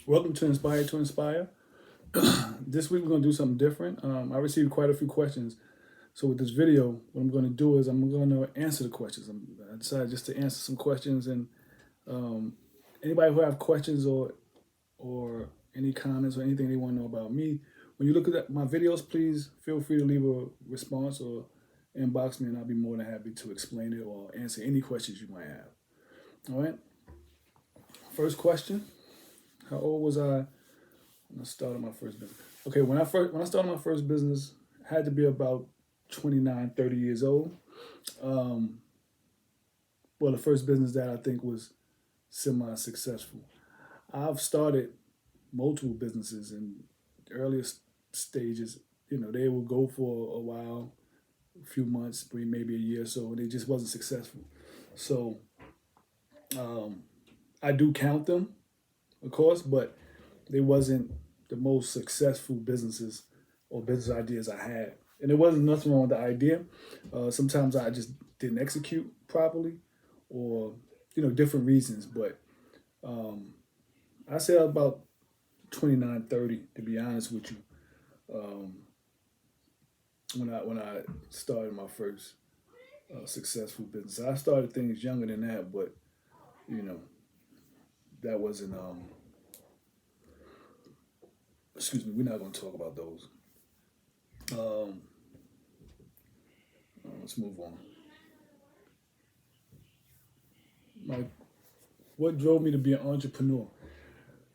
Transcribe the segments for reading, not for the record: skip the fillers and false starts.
Welcome to Inspire to Inspire. This week we're going to do something different. I received quite a few questions. So with this video, what I'm going to do is I'm going to answer the questions. I decided just to answer some questions, and anybody who have questions or any comments or anything they want to know about me, when you look at my videos, please feel free to leave a response or inbox me, and I'll be more than happy to explain it or answer any questions you might have. All right. First question: how old was I when I started my first business? Okay, when I started my first business, I had to be about 29, 30 years old. Well, the first business that I think was semi-successful. I've started multiple businesses in the earliest stages. They will go for a while, a few months, maybe a year or so, and they just wasn't successful. So I do count them, of course, but they wasn't the most successful businesses or business ideas I had. And there wasn't nothing wrong with the idea. Sometimes I just didn't execute properly, or different reasons. But I say about 29, 30, to be honest with you. When I started my first successful business, I started things younger than that, but you know that wasn't. Excuse me, we're not going to talk about those. Let's move on. What drove me to be an entrepreneur?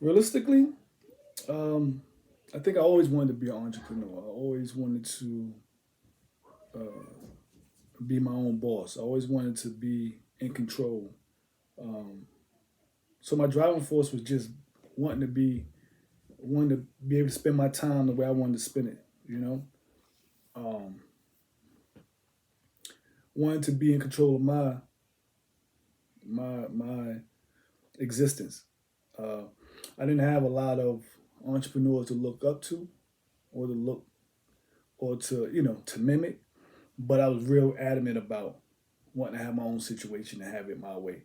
Realistically, I think I always wanted to be an entrepreneur. I always wanted to be my own boss. I always wanted to be in control. So my driving force was just wanting to be able to spend my time the way I wanted to spend it. Wanted to be in control of my existence. I didn't have a lot of entrepreneurs to look up to, or to mimic, but I was real adamant about wanting to have my own situation and have it my way.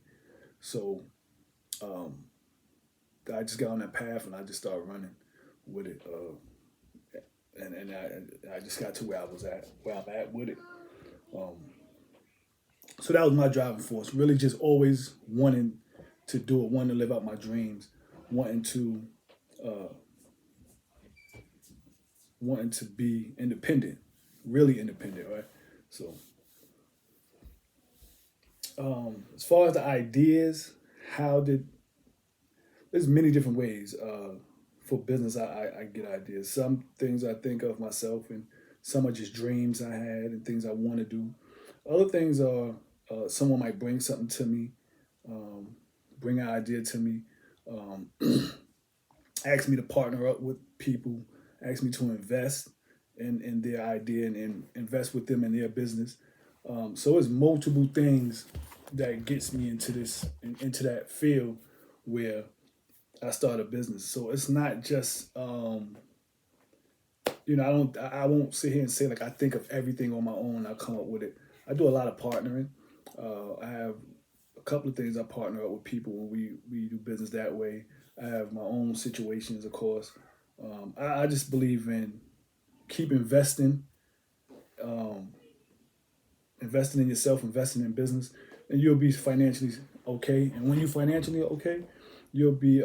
So I just got on that path and I just started running with it. And I just got to where I'm at with it. So that was my driving force. Really, just always wanting to do it, wanting to live out my dreams, wanting to be independent, really independent, right? So, as far as the ideas, there's many different ways for business. I get ideas. Some things I think of myself, and some are just dreams I had and things I want to do. Other things are someone might bring something to me, bring an idea to me, ask me to partner up with people, ask me to invest in their idea and invest with them in their business. So it's multiple things that gets me into that field where I start a business. So it's not just I won't sit here and say like I think of everything on my own. I come up with it. I do a lot of partnering. I have a couple of things I partner up with people when we do business that way. I have my own situations, of course. I just believe in keep investing, investing in yourself, investing in business, and you'll be financially okay. And when you're financially okay, you'll be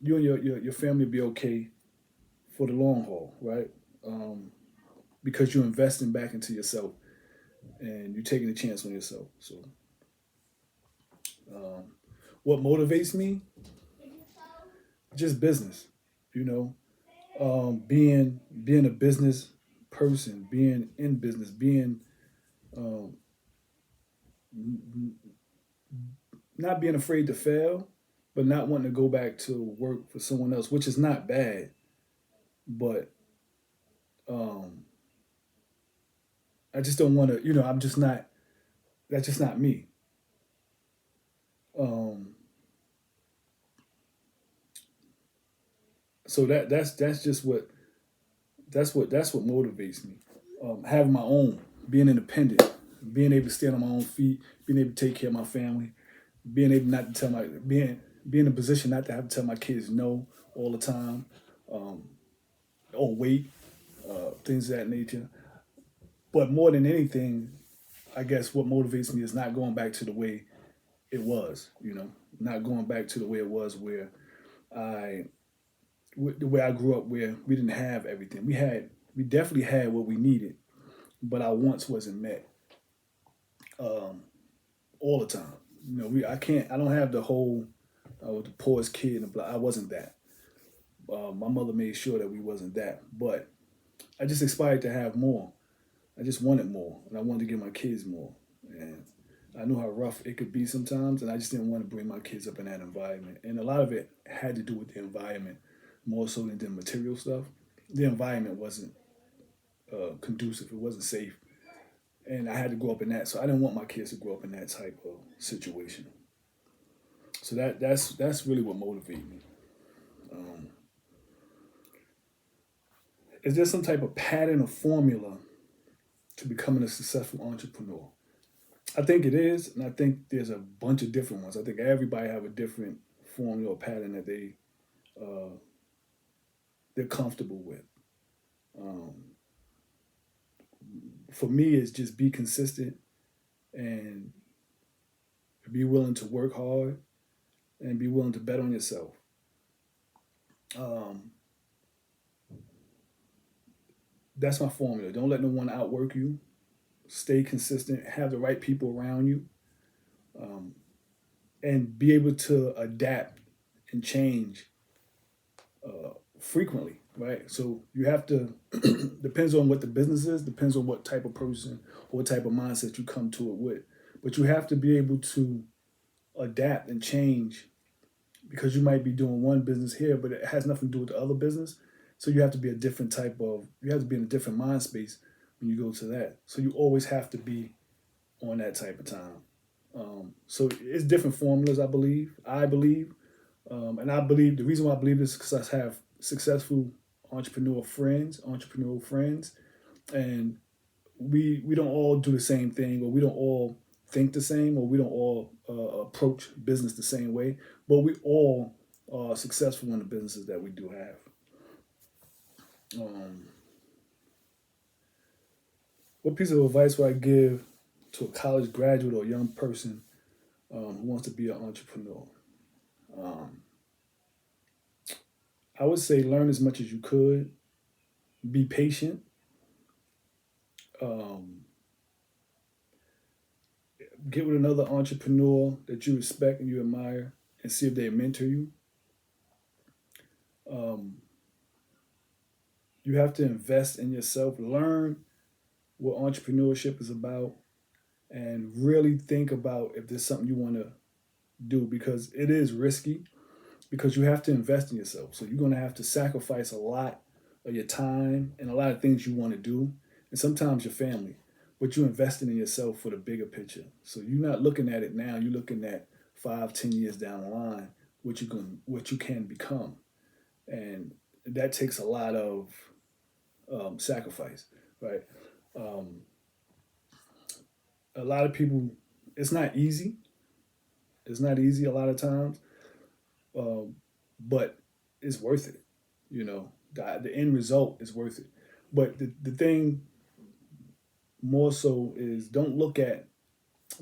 you and your family will be okay for the long haul, right? Because you're investing back into yourself and you're taking a chance on yourself. So, what motivates me? Just business, you know, being a business person, being in business, being um, not being afraid to fail, but not wanting to go back to work for someone else, which is not bad, but um, I just don't want to. I'm just not. That's just not me. Um, so that's just what motivates me. Having my own, being independent, being able to stand on my own feet, being able to take care of my family, being able not to tell my being be in a position not to have to tell my kids no all the time, or wait, things of that nature. But more than anything, I guess what motivates me is not going back to the way it was, not going back to the way it was where I, the way I grew up, where we didn't have everything. We definitely had what we needed, but our wants wasn't met all the time. I don't have the whole, the poorest kid in the block. I wasn't that. My mother made sure that we wasn't that, but I just aspired to have more. I just wanted more, and I wanted to give my kids more. And I knew how rough it could be sometimes, and I just didn't want to bring my kids up in that environment. And a lot of it had to do with the environment more so than the material stuff. The environment wasn't conducive; it wasn't safe, and I had to grow up in that. So I didn't want my kids to grow up in that type of situation. So that's really what motivated me. Um, is there some type of pattern or formula to becoming a successful entrepreneur? I think it is, and I think there's a bunch of different ones. I think everybody have a different formula or pattern that uh, they're comfortable with. Um, for me, it's just be consistent and be willing to work hard and be willing to bet on yourself. Um, that's my formula. Don't let no one outwork you. Stay consistent. Have the right people around you, um, and be able to adapt and change frequently. Right. So you have to. Depends on what the business is. Depends on what type of person or what type of mindset you come to it with. But you have to be able to adapt and change because you might be doing one business here, but it has nothing to do with the other business. So you have to be you have to be in a different mind space when you go to that. So you always have to be on that type of time. So it's different formulas, I believe. And I believe the reason why I believe this is because I have successful entrepreneurial friends, and we don't all do the same thing, or we don't all think the same, or we don't all approach business the same way, but we all are successful in the businesses that we do have. Um, what piece of advice would I give to a college graduate or a young person who wants to be an entrepreneur? Um, I would say learn as much as you could, be patient, um, get with another entrepreneur that you respect and you admire, and see if they mentor you. Um, you have to invest in yourself, learn what entrepreneurship is about, and really think about if there's something you want to do, because it is risky, because you have to invest in yourself. So you're going to have to sacrifice a lot of your time and a lot of things you want to do, and sometimes your family, but you're investing in yourself for the bigger picture. So you're not looking at it now, you're looking at 5, 10 years down the line, what you can become. And that takes a lot of sacrifice, right? Um, a lot of people, it's not easy. It's not easy a lot of times, um, but it's worth it. The end result is worth it. But the thing more so is don't look at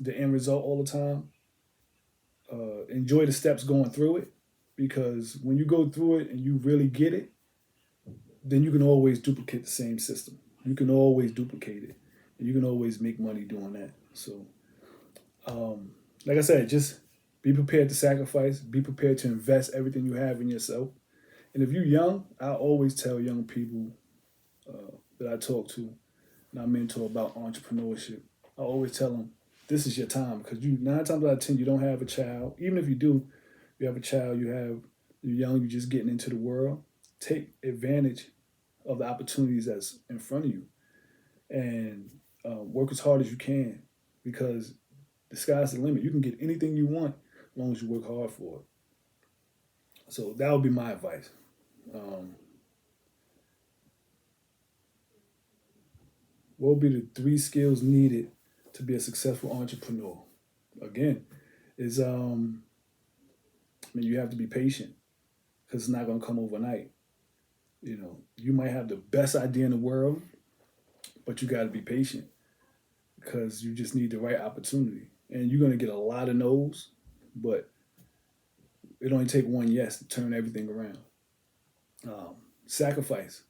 the end result all the time. Enjoy the steps going through it, because when you go through it and you really get it, then you can always duplicate the same system. You can always duplicate it, and you can always make money doing that. So, like I said, just be prepared to sacrifice. Be prepared to invest everything you have in yourself. And if you're young, I always tell young people that I talk to and I mentor about entrepreneurship. I always tell them this is your time, because you 9 times out of 10 you don't have a child. Even if you do, you have a child. You're young. You're just getting into the world. Take advantage of the opportunities that's in front of you, and work as hard as you can, because the sky's the limit. You can get anything you want as long as you work hard for it. So that would be my advice. Um, what would be the 3 skills needed to be a successful entrepreneur? Again, is I mean, you have to be patient because it's not going to come overnight. You might have the best idea in the world, but you got to be patient because you just need the right opportunity. And you're going to get a lot of no's, but it only take one yes to turn everything around. Sacrifice.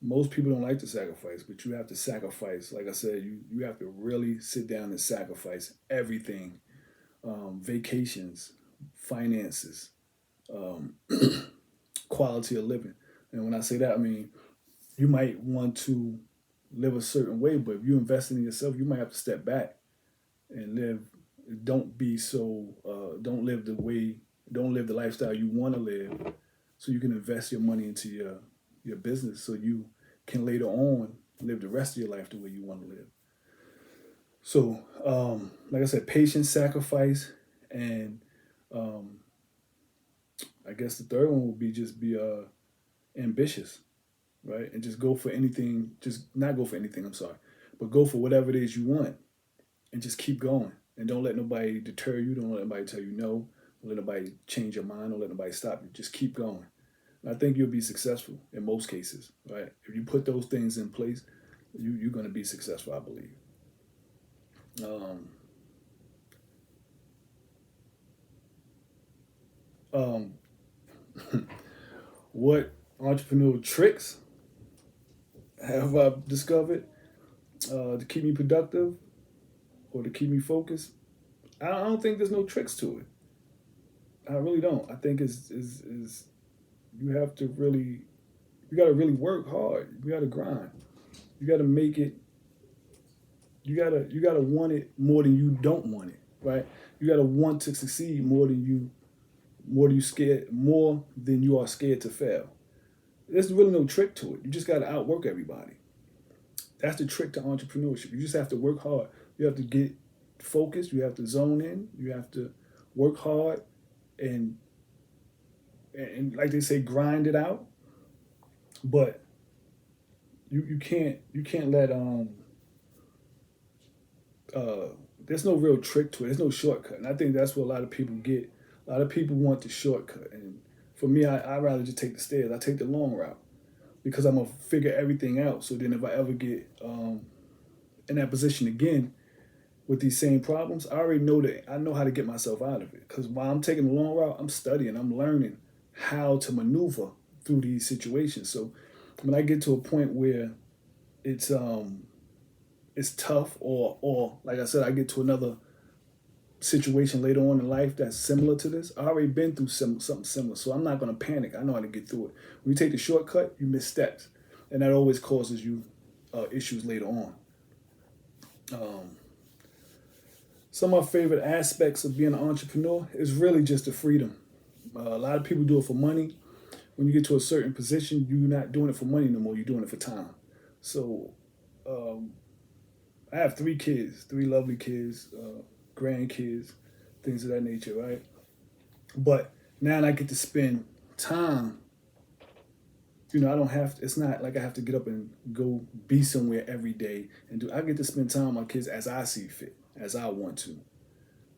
Most people don't like to sacrifice, but you have to sacrifice. Like I said, you have to really sit down and sacrifice everything. Vacations, finances, um, quality of living. And when I say that, I mean you might want to live a certain way, but if you invest in yourself, you might have to step back and live. Don't be so. Don't live the way. Don't live the lifestyle you want to live, so you can invest your money into your business, so you can later on live the rest of your life the way you want to live. So, like I said, patience, sacrifice, and um, I guess the third one would be just be ambitious, right? And just go for anything. Just not go for anything. I'm sorry, but go for whatever it is you want, and just keep going. And don't let nobody deter you. Don't let nobody tell you no. Don't let nobody change your mind. Don't let nobody stop you. Just keep going. And I think you'll be successful in most cases, right? If you put those things in place, you're going to be successful, I believe. Um, um, what entrepreneurial tricks have I discovered to keep me productive or to keep me focused? I don't think there's no tricks to it. I really don't. I think is you have to really you got to really work hard. You got to grind. You got to make it. You gotta want it more than you don't want it, right? You got to want to succeed more than you are scared to fail. There's really no trick to it. You just got to outwork everybody. That's the trick to entrepreneurship. You just have to work hard. You have to get focused. You have to zone in. You have to work hard and like they say, grind it out. But you can't let uh there's no real trick to it. There's no shortcut, and I think that's what a lot of people get. A lot of people want the shortcut, and for me, I rather just take the stairs. I take the long route because I'm gonna figure everything out. So then, if I ever get in that position again with these same problems, I already know that I know how to get myself out of it. Because while I'm taking the long route, I'm studying, I'm learning how to maneuver through these situations. So when I get to a point where it's um it's tough, or like I said, I get to another situation later on in life that's similar to this, I already been through something similar, so I'm not going to panic. I know how to get through it. When you take the shortcut, you miss steps, and that always causes you issues later on. Um, some of my favorite aspects of being an entrepreneur is really just the freedom. A lot of people do it for money. When you get to a certain position, you're not doing it for money no more. You're doing it for time. So um, I have three kids, three lovely kids, grandkids, things of that nature, right? But now I get to spend time. I don't have. It's not like I have to get up and go be somewhere every day and do. I get to spend time with my kids as I see fit, as I want to.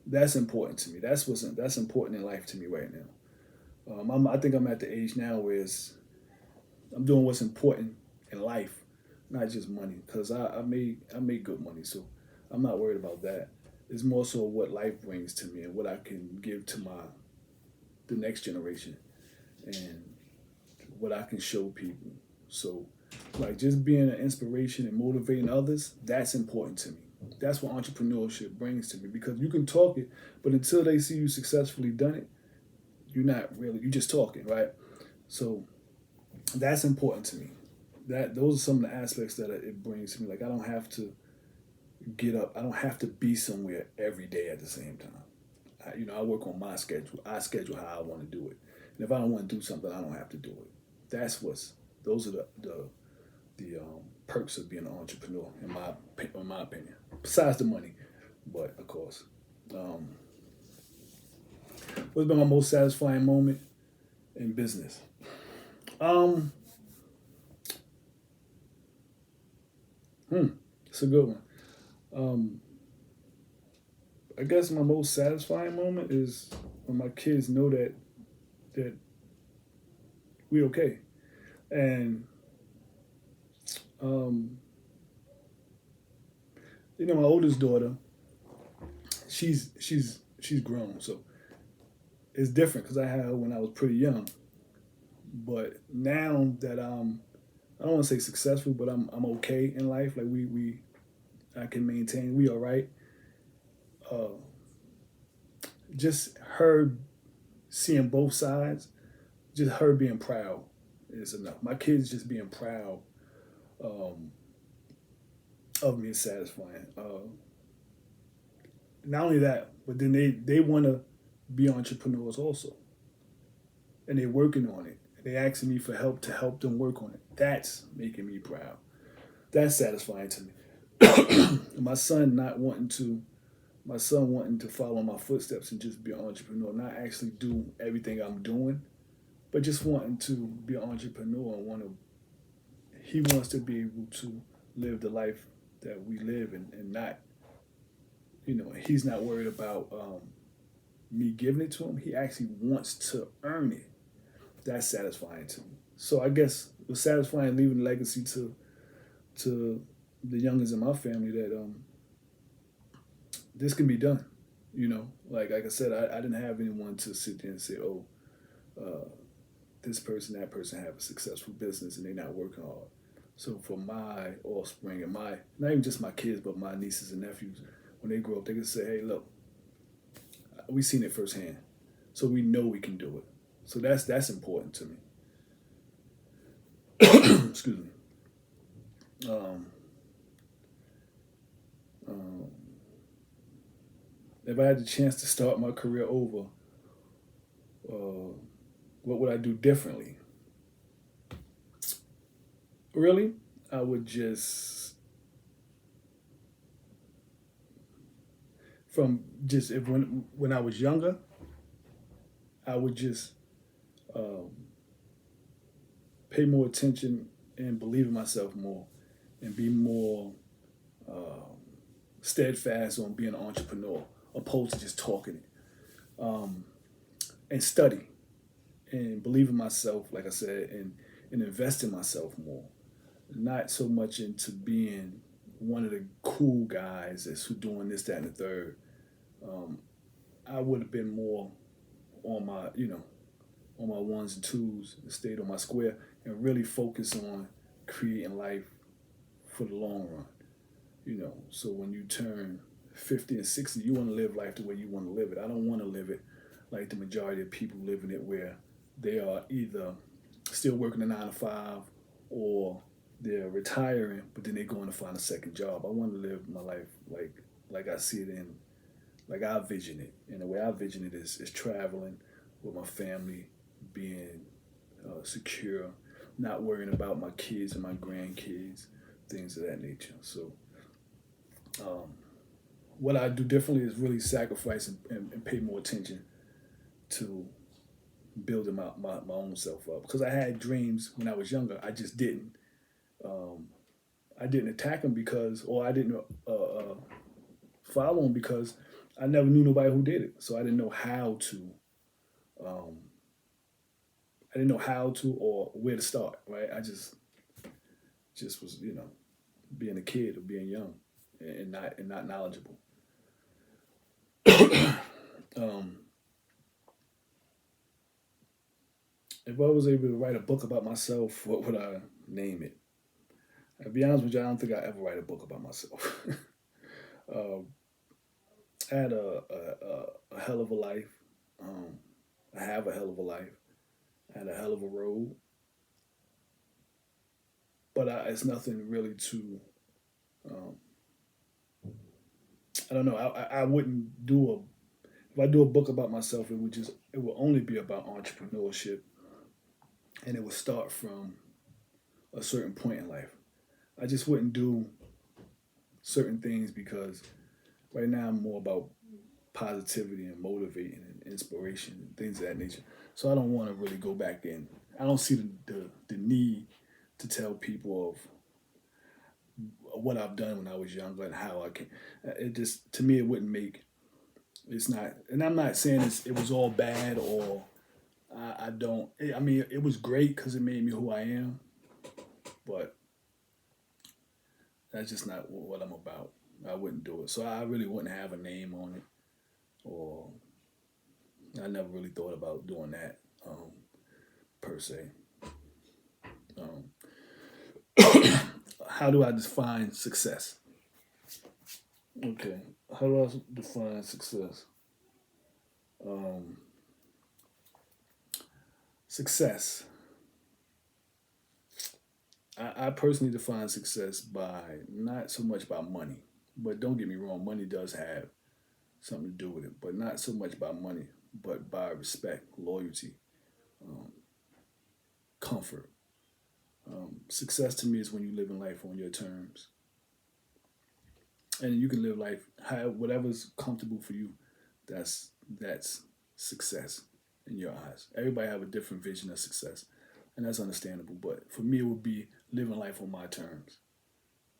That's important to me. That's important in life to me right now. I think I'm at the age now where I'm doing what's important in life, not just money. Because I make good money, so I'm not worried about that. It's more so what life brings to me and what I can give to the next generation and what I can show people. So, like just being an inspiration and motivating others, that's important to me. That's what entrepreneurship brings to me because you can talk it, but until they see you successfully done it, you're just talking, right? So that's important to me. Those are some of the aspects that it brings to me. Like I don't have to get up. I don't have to be somewhere every day at the same time. I work on my schedule. I schedule how I want to do it. And if I don't want to do something, I don't have to do it. Those are the perks of being an entrepreneur, in my opinion. Besides the money, but of course, um, what's been my most satisfying moment in business? Um, it's a good one. Um, I guess my most satisfying moment is when my kids know that we okay. And um, my oldest daughter, she's grown, so it's different because I had her when I was pretty young. But now that I don't want to say successful, but I'm okay in life. Like we I can maintain. We all right. Uh, just her seeing both sides, just her being proud is enough. My kids just being proud um, of me is satisfying. Not only that, but then they want to be entrepreneurs also, and they're working on it. They asking me for help to help them work on it. That's making me proud. That's satisfying to me. my son not wanting to, my son wanting to follow my footsteps and just be an entrepreneur, not actually do everything I'm doing, but just wanting to be an entrepreneur and he wants to be able to live the life that we live and not, he's not worried about me giving it to him. He actually wants to earn it. That's satisfying to me. So I guess it was satisfying leaving a legacy to the youngest in my family that this can be done. Like I said, I didn't have anyone to sit there and say, oh, uh, this person, that person have a successful business and they're not working hard. So for my offspring and not even just my kids, but my nieces and nephews, when they grow up, they can say, hey, look, we seen it firsthand. So we know we can do it. So that's important to me. Excuse me. Um, um, if I had the chance to start my career over, uh, what would I do differently? Really, I would just from just if when I was younger, I would just um, pay more attention and believe in myself more, and be more um, steadfast on being an entrepreneur, opposed to just talking it. And study and believe in myself, like I said, and invest in myself more. Not so much into being one of the cool guys that's who doing this, that, and the third. Um, I would have been more on my, on my ones and twos and stayed on my square and really focus on creating life for the long run. So when you turn 50 and 60, you want to live life the way you want to live it. I don't want to live it like the majority of people living it, where they are either still working a 9 to 5 or they're retiring, but then they're going to find a second job. I want to live my life like I see it like I vision it. And the way I vision it is traveling with my family, being secure, not worrying about my kids and my grandkids, things of that nature. So um, what I do differently is really sacrifice and pay more attention to building my own self up. Because I had dreams when I was younger. I just didn't. Um, I didn't attack them or I didn't follow them because I never knew nobody who did it. So I didn't know how to. Um, I didn't know how to or where to start. Right. I just was being a kid or being young and not knowledgeable. um, if I was able to write a book about myself, what would I name it? I'll be honest with you, I don't think I ever write a book about myself. um, I had a hell of a life. Um, I have a hell of a life. I had a hell of a road, but it's nothing really to. Um, I don't know. I wouldn't do a. If I do a book about myself, it would only be about entrepreneurship, and it would start from a certain point in life. I just wouldn't do certain things because right now I'm more about positivity and motivating and inspiration and things of that nature. So I don't want to really go back in. I don't see the need to tell people of what I've done when I was younger and how I can. It just to me it wouldn't make It's not, and I'm not saying it was all bad or I don't. I mean, it was great because it made me who I am, but that's just not what I'm about. I wouldn't do it. So I really wouldn't have a name on it, or I never really thought about doing that per se. Um, how do I define success? Okay, how do I define success? Um, Success. I personally define success by not so much by money, but don't get me wrong, money does have something to do with it, but not so much by money, but by respect, loyalty, um, comfort. Success to me is when you live in life on your terms, and you can live life how whatever's comfortable for you. That's success in your eyes. Everybody have a different vision of success, and that's understandable. But for me, it would be living life on my terms.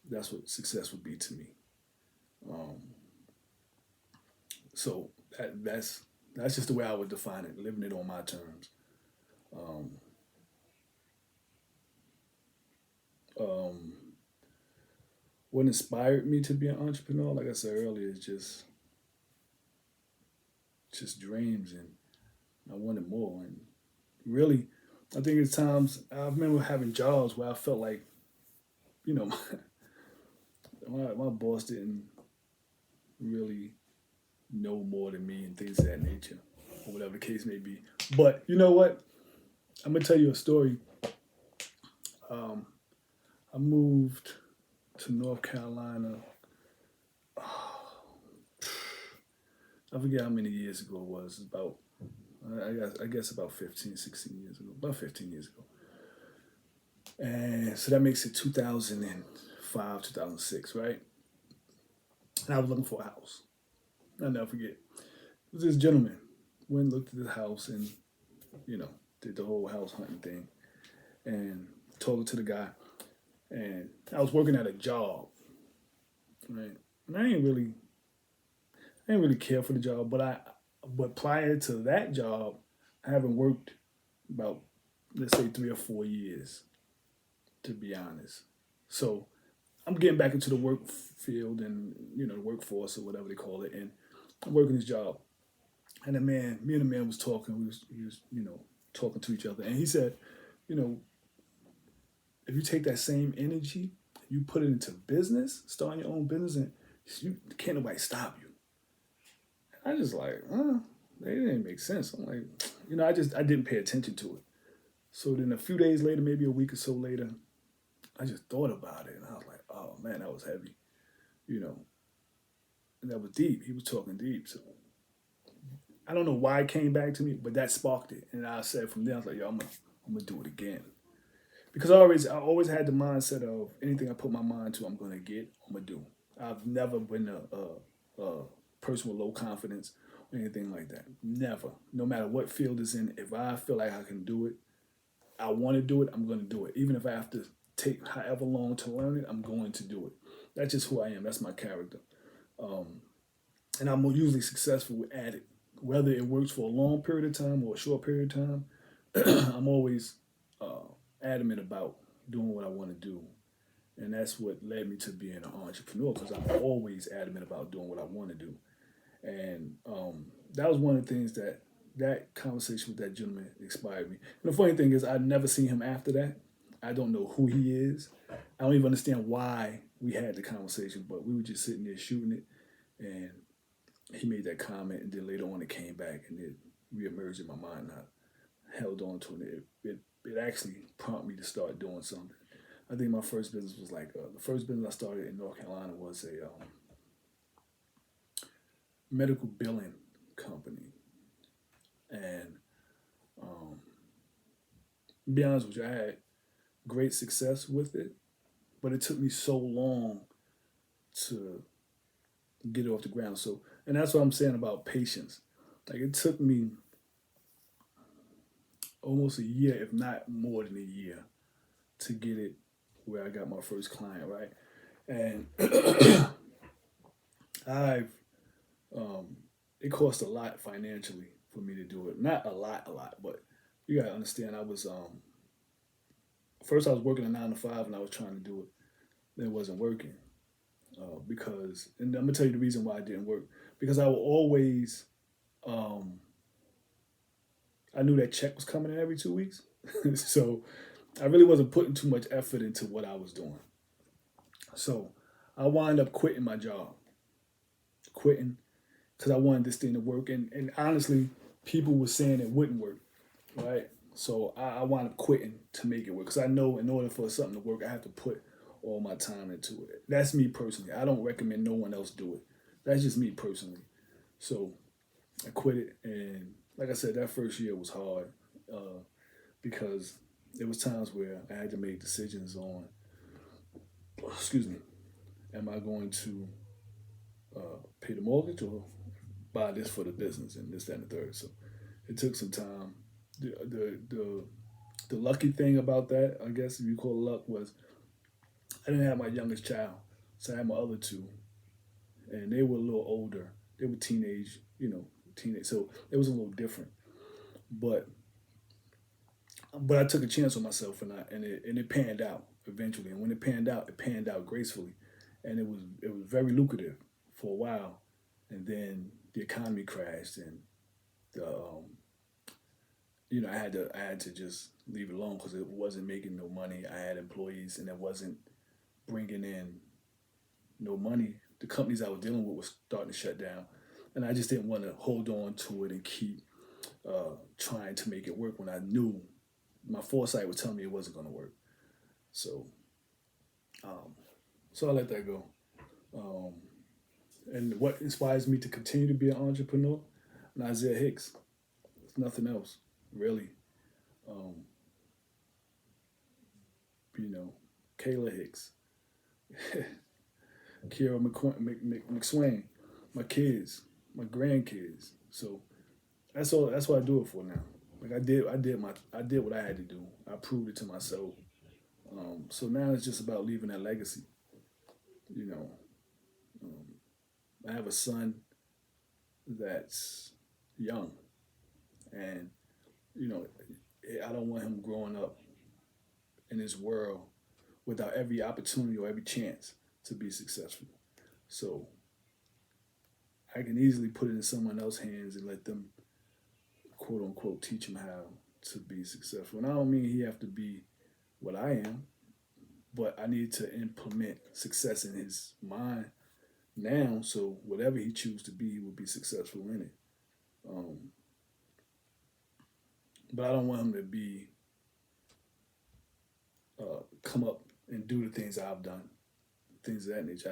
That's what success would be to me. Um, so that's just the way I would define it. Living it on my terms. Um, um, what inspired me to be an entrepreneur, like I said earlier, is just dreams, and I wanted more. And really, I think at times I remember having jobs where I felt like, you know, my boss didn't really know more than me and things of that nature, or whatever the case may be. But you know what? I'm gonna tell you a story. Um, I moved to North Carolina. I forget how many years ago it was. About I guess about 15, 16 years ago. About 15 years ago. And so that makes it 2005, 2006, right? And I was looking for a house. I'll never forget. It was this gentleman went and looked at the house and, you know, did the whole house hunting thing and talking to the guy. And I was working at a job, right? And I didn't really care for the job, but prior to that job, I haven't worked about, let's say, 3 or 4 years, to be honest. So I'm getting back into the work field and, the workforce or whatever they call it, and I'm working this job. And me and the man was talking. We was talking to each other, and he said, you know, if you take that same energy, you put it into business, starting your own business, and you can't nobody stop you. I just like, it didn't make sense. I'm like, I didn't pay attention to it. So then a few days later, maybe a week or so later, I just thought about it, and I was like, oh man, that was heavy, you know, and that was deep. He was talking deep, so I don't know why it came back to me, but that sparked it, and I said from there, I was like, yo, I'm gonna do it again, because I always had the mindset of anything I put my mind to, I'm gonna get, I'm gonna do. I've never been a person with low confidence or anything like that. Never. No matter what field it's in, if I feel like I can do it, I want to do it, I'm going to do it. Even if I have to take however long to learn it, I'm going to do it. That's just who I am. That's my character. Um, and I'm usually successful at it. Whether it works for a long period of time or a short period of time, I'm always adamant about doing what I want to do. And that's what led me to being an entrepreneur, because I'm always adamant about doing what I want to do. And that was one of the things that conversation with that gentleman inspired me. And the funny thing is, I'd never seen him after that. I don't know who he is. I don't even understand why we had the conversation, but we were just sitting there shooting it, and he made that comment, and then later on it came back, and it reemerged in my mind. I held on to it. It actually prompted me to start doing something. I think my first business was like the first business I started in North Carolina was a medical billing company, and to be honest with you, I had great success with it, but it took me so long to get it off the ground. So, and that's what I'm saying about patience. Like, it took me almost a year, if not more than a year, to get it where I got my first client, right? And I've it cost a lot financially for me to do it. Not a lot, but you gotta understand. I was first I was working a 9 to 5, and I was trying to do it. It wasn't working because, and I'm gonna tell you the reason why it didn't work. Because I would always, um, I knew that check was coming in every 2 weeks, so I really wasn't putting too much effort into what I was doing. So I wound up quitting my job, quitting because I wanted this thing to work. And honestly, people were saying it wouldn't work, right? So I wound up quitting to make it work because I know in order for something to work, I have to put all my time into it. That's me personally. I don't recommend no one else do it. That's just me personally. So I quit it, and like I said, that first year was hard because there was times where I had to make decisions on, excuse me, am I going to pay the mortgage or buy this for the business and this, that, and the third. So it took some time. The lucky thing about that, I guess if you call it luck, was I didn't have my youngest child, so I had my other two, and they were a little older. They were teenage, teenage. So it was a little different. But I took a chance on myself, and it panned out eventually. And when it panned out gracefully, and it was very lucrative for a while, and then the economy crashed, and the I had to just leave it alone because it wasn't making no money. I had employees, and it wasn't bringing in no money. The companies I was dealing with was starting to shut down, and I just didn't want to hold on to it and keep trying to make it work when I knew my foresight was telling me it wasn't going to work. So, um, so I let that go. Um, and what inspires me to continue to be an entrepreneur? And Isaiah Hicks. It's nothing else, really. Um, Kayla Hicks, Kira McSwain, my kids, my grandkids. So that's all. That's what I do it for now. Like I did what I had to do. I proved it to myself. So now it's just about leaving that legacy. You know, um, I have a son that's young, and you know, I don't want him growing up in this world without every opportunity or every chance to be successful. So I can easily put it in someone else's hands and let them, quote unquote, teach him how to be successful. And I don't mean he have to be what I am, but I need to implement success in his mind now, so whatever he chooses to be, he will be successful in it. Um, but I don't want him to be come up and do the things I've done, things of that nature.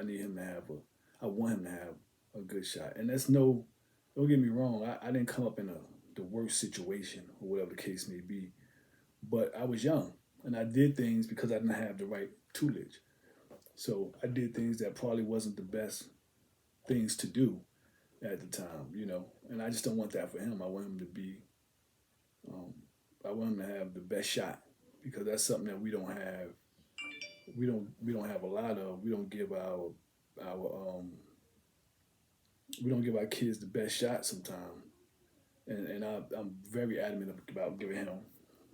I want him to have a good shot. And that's no, don't get me wrong, I didn't come up in the worst situation or whatever the case may be, but I was young and I did things because I didn't have the right tutelage. So I did things that probably wasn't the best things to do at the time. And I just don't want that for him. I want him to be, um, I want him to have the best shot because that's something that we don't have. We don't have a lot of. Our we don't give our kids the best shot sometimes, and I'm very adamant about giving him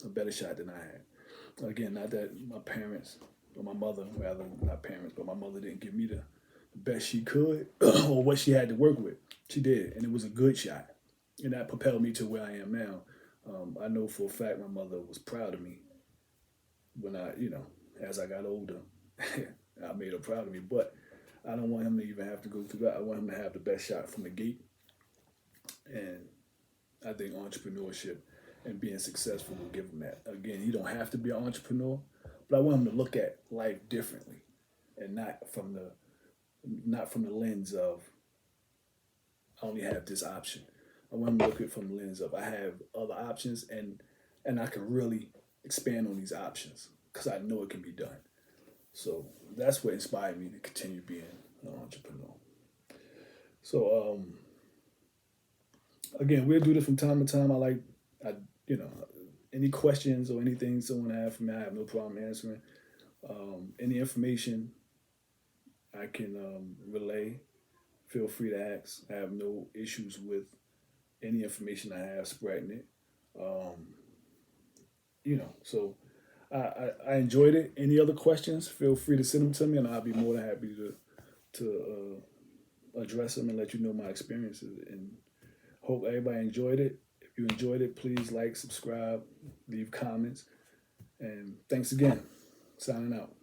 a better shot than I had. Again, not that my parents or my mother, rather not parents, but my mother didn't give me the best she could or what she had to work with. She did, and it was a good shot, and that propelled me to where I am now. I know for a fact my mother was proud of me when as I got older, I made her proud of me. But I don't want him to even have to go through that. I want him to have the best shot from the gate. And I think entrepreneurship and being successful will give him that. Again, he don't have to be an entrepreneur, but I want him to look at life differently and not from the lens of I only have this option. I want him to look at it from the lens of I have other options and I can really expand on these options because I know it can be done. So that's what inspired me to continue being an entrepreneur. So again, we'll do this from time to time. I you know, any questions or anything someone have for me, I have no problem answering. Any information I can relay feel free to ask. I have no issues with any information I have spreading it. So I enjoyed it. Any other questions, feel free to send them to me, and I'll be more than happy to address them and let you know my experiences. And hope everybody enjoyed it. If you enjoyed it, please like, subscribe, leave comments. And thanks again. Signing out.